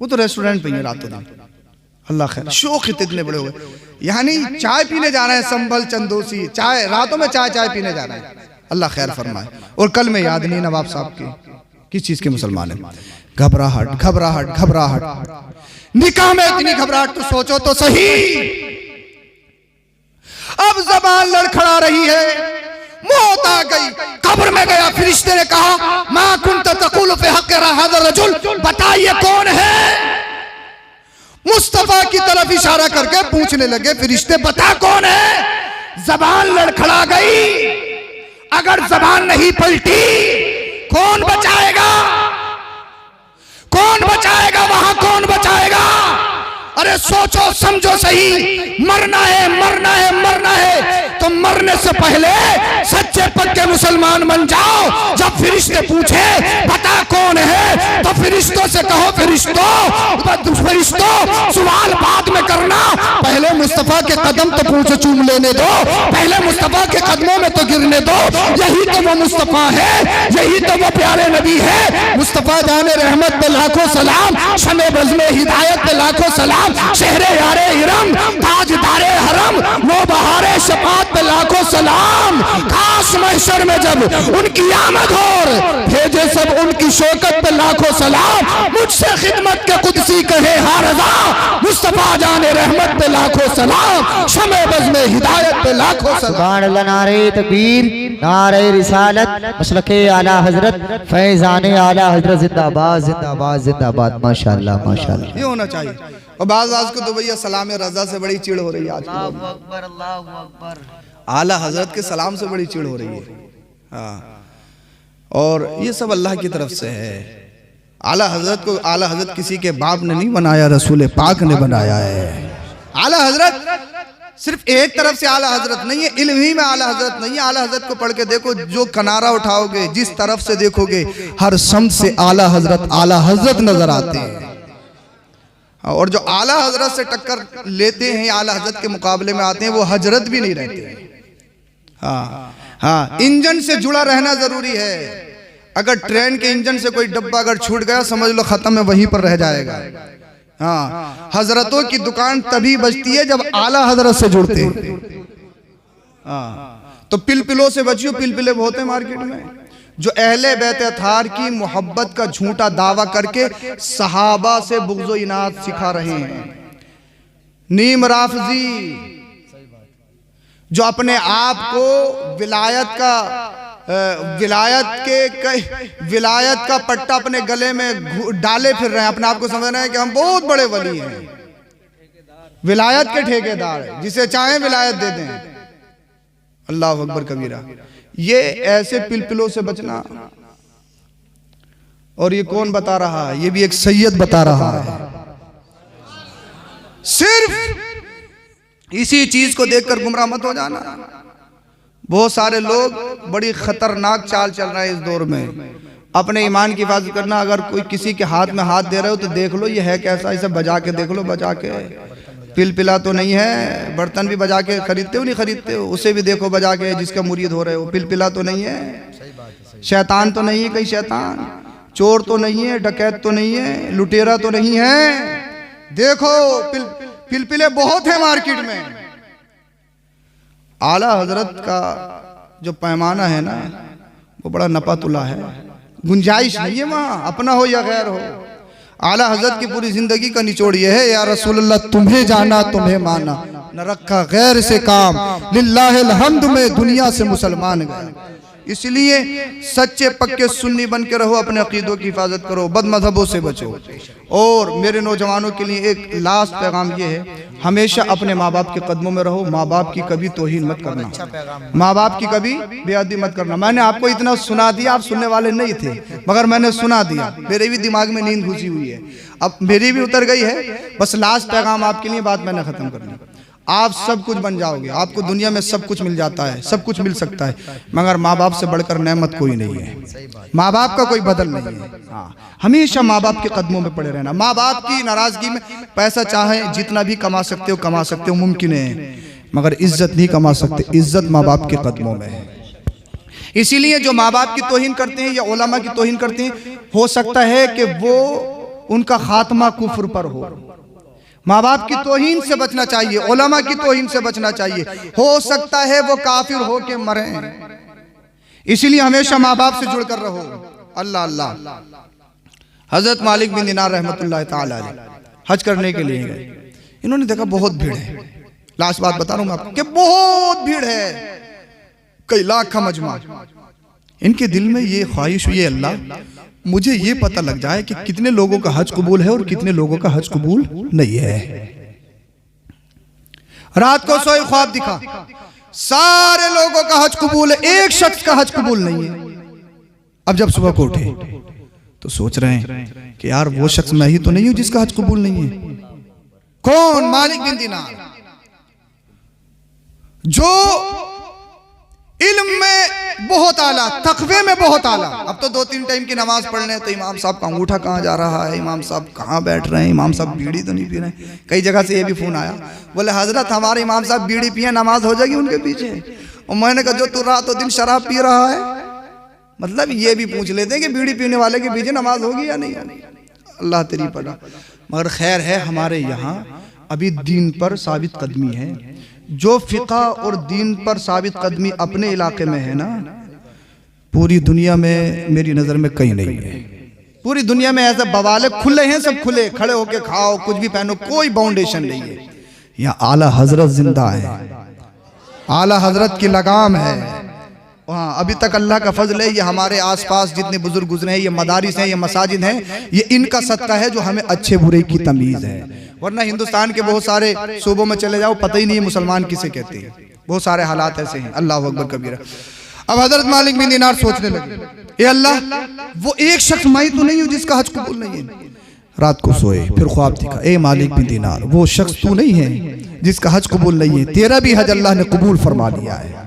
वो तो रेस्टोरेंट पे ही रातों दिन, अल्लाह खैर, शौक इतने बड़े हुए, यानी चाय पीने जा रहे हैं, संभल चंदोसी चाय, रातों में चाय पीने जा रहे हैं, अल्लाह खैर फरमाए। और कल में याद नहीं नवाब साहब की किस चीज के मुसलमान है, घबराहट घबराहट घबराहट, निकाह में इतनी घबराहट तो सोचो तो सही। अब जबान लड़खड़ा रही है, मौत आ गई, कब्र में गया, फरिश्ते ने कहा मा कुंत तकुल फी हक़ हाज़ा रजुल, बताइए कौन है। मुस्तफा की तरफ इशारा करके पूछने लगे फरिश्ते, बता कौन है। जबान लड़खड़ा गई, अगर जबान नहीं पलटी कौन बचाएगा, कौन बचाएगा, वहां कौन बचाएगा। अरे सोचो समझो सही, मरना है मरना है मरना है, तो मरने से पहले सच्चे पक्के मुसलमान बन जाओ। जब फरिश्ते पूछे बता कौन है, तो फरिश्तों से कहो फरिश्तों सवाल बाद में करना, पहले मुस्तफा के कदम तो पूछो चूम लेने दो, पहले मुस्तफा के कदमों में तो गिरने दो। यही तो वो मुस्तफा है, यही तो वो प्यारे नबी है। मुस्तफा जाने रहमत पे लाखों सलाम, शमे बज़्मे हिदायत पे लाखों सलाम, शहरे यारे इरम ताजदारे हरम, वो बहारे शफात पे लाखों सलाम। काश महशर में जब उनकी आमद हो, भेजे सब उनकी शौकत पे लाखों सलाम। मुझसे खिदमत के कुदसी कहे हारजा, मुस्तफा जाने रहमत पे लाखों सलाम, शमे बज़्मे हिदायत पे लाखों सलाम। सुभान अल्लाह, नारे तकबीर, नारे रिसालत, मसलके आला हजरत, फैज़ाने आला हजरत, जिंदाबाद जिंदाबाद जिंदाबाद, माशाअल्लाह माशाअल्लाह। ये होना चाहिए। और बाज़ को तो भैया सलाम रजा से बड़ी चिड़ हो रही है आज, आला हजरत के सलाम से बड़ी चिड़ हो रही है। हाँ, और ये सब अल्लाह की तरफ से है। आला हजरत को आला हजरत किसी के बाप ने नहीं बनाया, रसूल पाक ने बनाया है। आला हजरत सिर्फ एक तरफ से आला हजरत नहीं है, इल्म ही में आला हजरत नहीं है। आला हजरत को पढ़ के देखो, जो किनारा उठाओगे, जिस तरफ से देखोगे, हर समत से आला हजरत नजर आते हैं। और जो आला हजरत से टक्कर लेते हैं, आला हजरत के मुकाबले में आते हैं, वो हजरत भी नहीं रहते। हाँ हाँ, इंजन से जुड़ा रहना जरूरी है। अगर ट्रेन के इंजन से कोई डब्बा अगर छूट गया, समझ लो खत्म है, वहीं पर रह जाएगा। हाँ, हजरतों की दुकान तभी बचती है जब आला हजरत से जुड़ते हैं। हाँ, तो पिलपिलों से बचियो, पिलपिले बहुत हैं मार्केट में, जो अहले बैत अथार की मोहब्बत का झूठा दावा करके सहाबा से बुग़्ज़ इनात सिखा रहे हैं। नीम राफजी जो अपने आप को विलायत का पट्टा अपने गले में डाले फिर रहे हैं, अपने आप को समझ रहे हैं कि हम बहुत बड़े वली हैं, विलायत के ठेकेदार, जिसे चाहें विलायत दे दें। अल्लाह अकबर कबीरा। ये ऐसे पिलपिलों से बचना। और ये कौन बता रहा है? ये भी एक सैयद बता रहा है। सिर्फ इसी चीज को देखकर गुमराह मत हो जाना। बहुत सारे लोग बड़ी खतरनाक चाल चल रहा है इस दौर में। अपने ईमान की हिफाजत करना। अगर कोई किसी के हाथ में हाथ दे रहे हो तो देख लो ये है कैसा, इसे बजा के देख लो, बजा के। पिलपिला तो नहीं है, बर्तन भी बजा के खरीदते हो नहीं खरीदते हो, उसे भी देखो बजा के, जिसका मुरीद हो रहे हो। पिलपिला तो नहीं है, शैतान तो नहीं है, कहीं शैतान, चोर तो नहीं है, डकैत तो नहीं है, लुटेरा तो नहीं है। देखो पिलपिले बहुत है मार्केट में। आला हजरत का जो पैमाना है ना, वो बड़ा नपा तुला है, गुंजाइश नहीं है वहां, अपना हो या गैर हो। आला हजरत की पूरी जिंदगी का निचोड़ ये है, या रसूलुल्लाह तुम्हें जाना तुम्हें माना, न रखा गैर से काम, लिल्लाहिल हम्द में दुनिया से मुसलमान गए। इसलिए सच्चे पक्के सुन्नी बन के रहो, अपने अकीदों की हिफाजत करो, बद मजहबों से बचो। और मेरे नौजवानों के लिए एक लास्ट पैगाम ये है, हमेशा अपने माँ बाप के कदमों में रहो। माँ बाप की कभी तौहीन मत करना, माँ बाप की कभी बेअदबी मत करना। मैंने आपको इतना सुना दिया, आप सुनने वाले नहीं थे, मगर मैंने सुना दिया, मेरे भी दिमाग में नींद घुसी हुई है, अब मेरी भी उतर गई है। बस लास्ट पैगाम आपके लिए, बात मैंने खत्म करनी। आप सब कुछ बन जाओगे, आपको दुनिया में सब कुछ मिल जाता है, सब कुछ मिल सकता है, मगर माँ बाप से बढ़कर नेमत कोई नहीं है। माँ बाप का कोई बदल नहीं है। हाँ, हमेशा माँ बाप के कदमों में पड़े रहना। माँ बाप की नाराजगी में पैसा चाहे जितना भी कमा सकते हो मुमकिन है, मगर इज्जत नहीं कमा सकते। इज्जत माँ बाप के कदमों में है। इसीलिए जो माँ बाप की तौहीन करते हैं या उलमा की तौहीन करते हैं, हो सकता है कि वो उनका खात्मा कुफ्र पर हो। माँ बाप की तौहीन से बचना चाहिए, उलमा की तौहीन से बचना चाहिए। हो सकता है वो काफिर हो के मरे, इसीलिए हमेशा माँ बाप से जुड़कर रहो। अल्लाह अल्लाह। हजरत मालिक बिन दिनार रहमतुल्लाह ताला अलैह हज करने के लिए गए। इन्होंने देखा बहुत भीड़ है। लास्ट बात बता रहा हूं आपको कि बहुत भीड़ है, कई लाख का मजमा। इनके दिल में ये ख्वाहिश हुई, अल्लाह मुझे ये पता लग जाए कि कितने लोगों का हज कबूल है और कितने लोगों का हज कबूल नहीं है। रात को सोए, ख्वाब दिखा, सारे लोगों का हज कबूल है, एक शख्स का हज कबूल नहीं है। अब जब सुबह को उठे तो सोच रहे हैं कि यार वो शख्स मैं ही तो नहीं हूं जिसका हज कबूल नहीं है। कौन? मालिक बिन दिनार, जो इल्म में बहुत आला, तकवे में बहुत आला। अब तो 2-3 टाइम की नमाज पढ़ रहे तो इमाम साहब का अंगूठा कहाँ जा रहा है, इमाम साहब कहाँ बैठ रहे हैं, इमाम साहब बीड़ी तो नहीं पी रहे हैं। कई जगह से ये भी फोन आया, बोले हजरत हमारे इमाम साहब बीड़ी पिए, नमाज हो जाएगी उनके पीछे। और मैंने कहा जो तू रातों दिन शराब पी रहा है, मतलब ये भी पूछ लेते हैं कि बीड़ी पीने वाले के पीछे नमाज होगी या नहीं होगी। अल्लाह तेरी पड़ा। मगर खैर है, हमारे यहाँ अभी दीन पर साबित कदमी है। जो फिक़ा और दीन पर साबित कदमी अपने इलाके में है ना, पूरी दुनिया में मेरी नज़र में कहीं नहीं है। पूरी दुनिया में ऐसे बवाले खुले हैं, सब खुले, खड़े होके खाओ, कुछ भी पहनो, कोई बाउंडेशन नहीं है। यहाँ आला हजरत जिंदा है, आला हजरत की लगाम है वहाँ। अभी तक अल्लाह का फजल है, ये हमारे आसपास जितने बुजुर्ग गुजरे हैं, ये मदारिस हैं, ये मसाजिद हैं, ये इनका सदका है जो हमें अच्छे बुरे की तमीज़ है। वरना हिंदुस्तान के बहुत सारे सूबों में चले जाओ, पता ही नहीं है मुसलमान किसे कहते हैं। बहुत सारे हालात ऐसे हैं। अल्लाह अकबर कबीरा। अब हजरत मालिक बिन दिनार सोचने लगे, ए अल्लाह, वो एक शख्स मैं तो नहीं हूँ जिसका हज कबूल नहीं है। रात को सोए, फिर ख्वाब दिखा, ए मालिक बिन दिनार, वो शख्स तू नहीं है जिसका हज कबूल नहीं है, तेरा भी हज अल्लाह ने कबूल फरमा लिया है।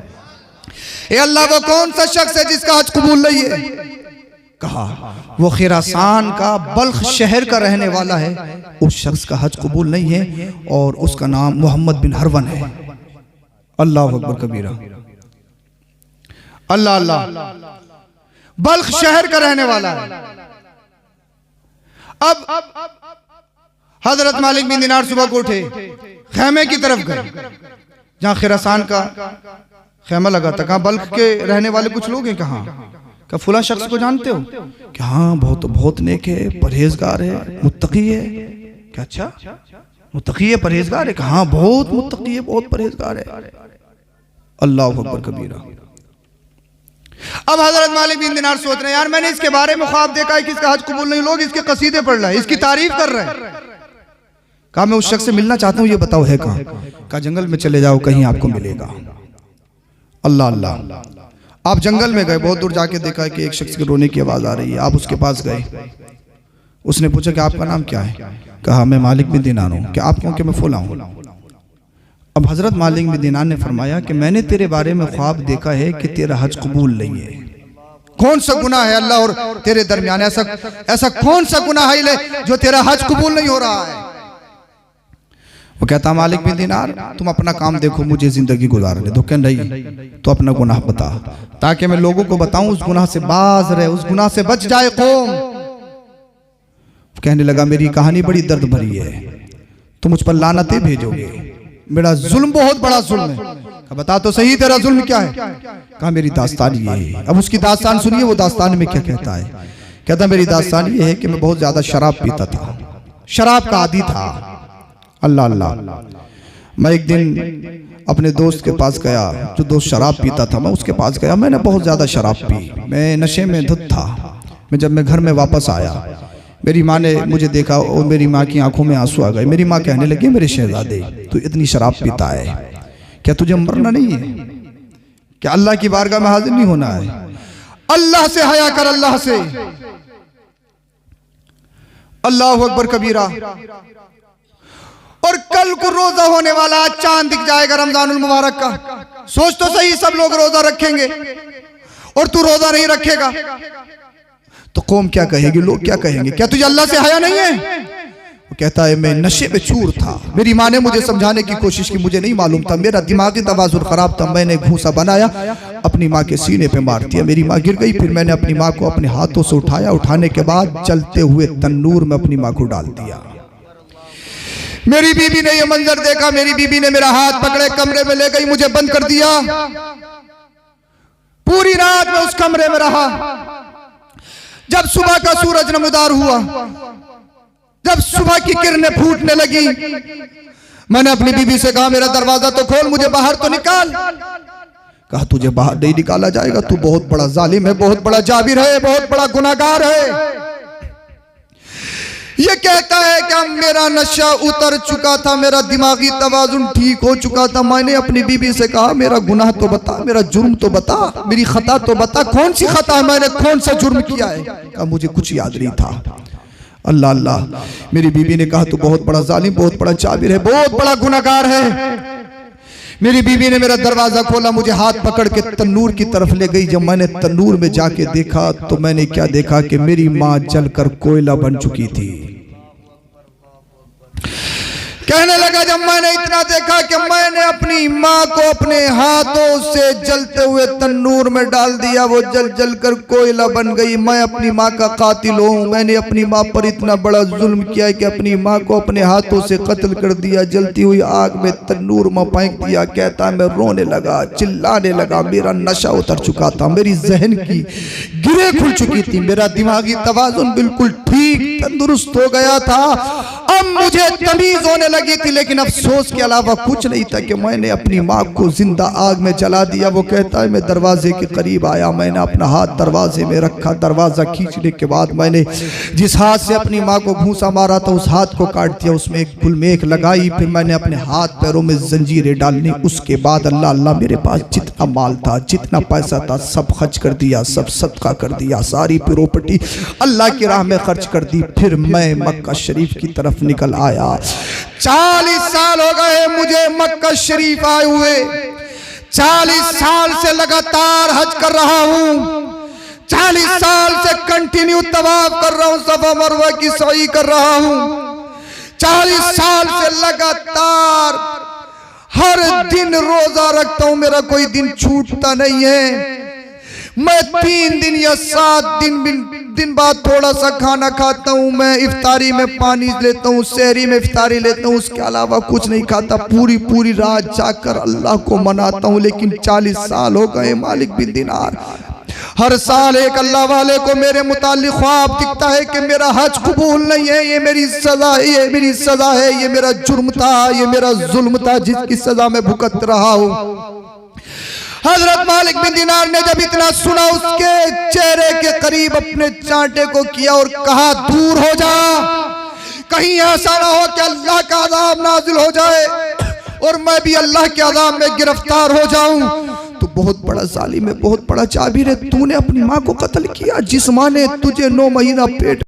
ए अल्लाह, वो कौन सा शख्स है जिसका हज कबूल नहीं है? कहा वो खिरासान का, बल्ख शहर का रहने वाला है, उस शख्स का हज कबूल नहीं है और उसका नाम मोहम्मद बिन हरवन है। अल्लाह अकबर कबीरा। अल्लाह अल्लाह। बल्ख शहर का रहने वाला है। अब हजरत मालिक बिन दिनार सुबह को उठे, खेमे की तरफ गए जहां खिरासान का खेमा लगा था। कहा बल्ख के रहने वाले कुछ लोग हैं, कहाँ? क्या फुला शख्स को जानते हो? कि हाँ, बहुत नेक है, परहेजगार है, मुत्तकी है। क्या अच्छा, मुत्तकी है, परहेजगार है? हाँ, बहुत मुत्तकी है, बहुत परहेजगार है। अल्लाह अकबर कबीरा। अब हजरत मालिक बिन दिनार सोच रहे हैं, यार मैंने इसके बारे में ख्वाब देखा है कि इसका हज कबूल नहीं, लोग इसके कसीदे पढ़ रहे हैं, इसकी तारीफ कर रहे हैं। कहा मैं उस शख्स से मिलना चाहता हूँ, ये बताओ है कहाँ? कहा जंगल में चले जाओ, कहीं आपको मिलेगा। अल्लाह अल्लाह। आप जंगल में गए, बहुत दूर जाके देखा कि एक शख्स के रोने की आवाज आ रही है। आप उसके पास गए, उसने पूछा कि आपका नाम क्या है? कहा मैं मालिक बिन दिनार हूँ। क्या आप कहो कि मैं फुला हूँ? अब हजरत मालिक बिन दिनार ने फरमाया कि मैंने तेरे बारे में ख्वाब देखा है कि तेरा हज कबूल नहीं है। कौन सा गुनाह है अल्लाह और तेरे दरमियान? ऐसा कौन सा गुनाह है जो तेरा हज कबूल नहीं हो रहा है? वो कहता मालिक बिन दिनार, तुम अपना काम देखो, मुझे जिंदगी गुजारने दो। क्या नहीं, तो अपना गुनाह बता, ताकि मैं लोगों को बताऊं उस गुनाह से बाज रहे, उस गुनाह से बच जाए कौम। कहने लगा मेरी कहानी बड़ी दर्द भरी है, तुम मुझ पर लानतें भेजोगे, मेरा जुल्म बहुत बड़ा जुल्म है। बता तो सही तेरा जुल्म क्या है? कहा मेरी दास्तान ये है। अब उसकी दास्तान सुनिए, वो दास्तान में क्या कहता है। कहता मेरी दास्तान ये है कि मैं बहुत ज्यादा शराब पीता था, शराब का आदी था। अल्लाह अल्लाह। मैं एक दिन अपने दोस्त के पास गया, जो दोस्त शराब पीता था, मैं उसके पास गया। मैंने बहुत ज़्यादा शराब पी, मैं नशे में धुत था। जब मैं घर में वापस आया, मेरी माँ ने मुझे देखा और मेरी माँ की आंखों में आंसू आ गए। मेरी माँ कहने लगी मेरे शहजादे, तू इतनी शराब पीता है, क्या तुझे मरना नहीं है? क्या अल्लाह की बारगाह में हाजिर नहीं होना है? अल्लाह से हया कर, अल्लाह से। अल्लाह अकबर कबीरा। और कल को रोजा होने वाला, चांद दिख जाएगा रमजानुल मुबारक का। सोच तो सही, सब लोग रोजा रखेंगे और तू रोजा नहीं रखेगा तो कौम क्या कहेगी, लोग क्या कहेंगे? क्या तुझे अल्लाह से हया नहीं है? कहता है मैं नशे में चूर था। मेरी माँ ने मुझे समझाने की कोशिश की, मुझे नहीं मालूम था, मेरा दिमागी तवाज़ुन खराब था। मैंने घूंसा बनाया, अपनी माँ के सीने पे मार दिया, मेरी माँ गिर गई। फिर मैंने अपनी माँ को अपने हाथों से उठाया, उठाने के बाद जलते हुए तन्नूर में अपनी माँ को डाल दिया। मेरी बीबी ने यह मंजर देखा, मेरी बीबी ने मेरा हाथ पकड़े कमरे में ले गई, मुझे बंद कर दिया। पूरी रात में उस कमरे में रहा। जब सुबह का सूरज नमदार हुआ, जब सुबह की किरणें फूटने लगी, मैंने अपनी बीबी से कहा मेरा दरवाजा तो खोल, मुझे बाहर तो निकाल। कहा तुझे बाहर नहीं निकाला जाएगा, तू बहुत बड़ा जालिम है, बहुत बड़ा जाबिर है, बहुत बड़ा गुनाहगार है। ये कहता है कि मेरा नशा उतर चुका था, मेरा दिमागी तवाजुन ठीक हो चुका था। मैंने अपनी बीबी से कहा मेरा गुनाह तो बता, मेरा जुर्म तो बता, मेरी खता तो बता, कौन सी खता है, मैंने कौन सा जुर्म किया है। कहा मुझे कुछ याद नहीं था। अल्लाह अल्लाह, मेरी बीबी ने कहा तू बहुत बड़ा जालिम, बहुत बड़ा जाबिर है, बहुत बड़ा गुनाहगार है। मेरी बीबी ने मेरा दरवाजा खोला, मुझे हाथ पकड़ के तन्नूर की तरफ ले गई। जब मैंने तन्नूर में जाके देखा तो मैंने क्या देखा कि मेरी माँ जलकर कोयला बन चुकी थी। कहने लगा जब मैंने इतना देखा कि मैंने अपनी माँ को अपने हाथों से जलते हुए तन्नूर में डाल दिया, वो जल जल कर कोयला बन गई। मैं अपनी माँ का कातिल हूँ, मैंने अपनी माँ पर इतना बड़ा जुल्म किया कि अपनी माँ को अपने हाथों से कत्ल कर दिया, जलती हुई आग में तन्नूर में फेंक दिया। कहता मैं रोने लगा, चिल्लाने लगा, मेरा नशा उतर चुका था, मेरी जहन की गिरें खुल चुकी थी, मेरा दिमागी तवाजुन बिल्कुल ठीक तंदुरुस्त हो गया था। अब मुझे तमीज होने लगी थी, लेकिन अफसोस के अलावा कुछ नहीं था कि मैंने अपनी माँ को जिंदा आग में जला दिया। वो कहता है मैं दरवाजे के करीब आया, मैंने अपना हाथ दरवाजे में रखा, दरवाजा खींचने के बाद मैंने जिस हाथ से अपनी माँ को घूंसा मारा था उस हाथ को काट दिया, उसमें एक गुलमेख लगाई। फिर मैंने अपने हाथ पैरों में जंजीरें डालनी। उसके बाद अल्लाह अल्लाह मेरे पास जितना माल था, जितना पैसा था, सब खर्च कर दिया, सब सदका कर दिया, सारी प्रॉपर्टी अल्लाह की राह में खर्च कर दी। फिर मैं मक्का शरीफ की तरफ निकल आया। 40 साल हो गए मुझे मक्का शरीफ आए हुए, 40 साल से लगातार हज कर रहा हूँ, 40 साल से कंटिन्यू तवाफ कर रहा हूँ, सफा मरवा की सई कर रहा हूँ, 40 साल से लगातार हर दिन रोजा रखता हूँ, मेरा कोई दिन छूटता नहीं है। मैं 3 दिन या 7 दिन बाद थोड़ा सा खाना खाता हूँ। मैं इफ्तारी में पानी लेता हूँ, सहरी में इफ्तारी लेता हूँ, उसके अलावा कुछ नहीं खाता। पूरी रात जाकर अल्लाह को मनाता हूँ। लेकिन 40 साल हो गए मालिक बिन दिनार, हर साल एक अल्लाह वाले को मेरे मुतालिक ख्वाब दिखता है कि मेरा हज कबूल नहीं है, ये मेरी सजा है, ये मेरी सजा है, ये मेरा जुर्म था, ये मेरा जुल्म था जिसकी सजा मैं भुगत रहा हूँ। हजरत मालिक बिन दिनार ने जब इतना सुना, उसके चेहरे के करीब अपने चांटे को किया और कहा दूर हो जा, कहीं ऐसा ना हो कि अल्लाह का अज़ाब नाजिल हो जाए और मैं भी अल्लाह के अज़ाब में गिरफ्तार हो जाऊं। तू बहुत बड़ा जालिम है, बहुत बड़ा जाबिर है, तूने अपनी माँ को कत्ल किया, जिस माँ ने तुझे 9 महीना पेट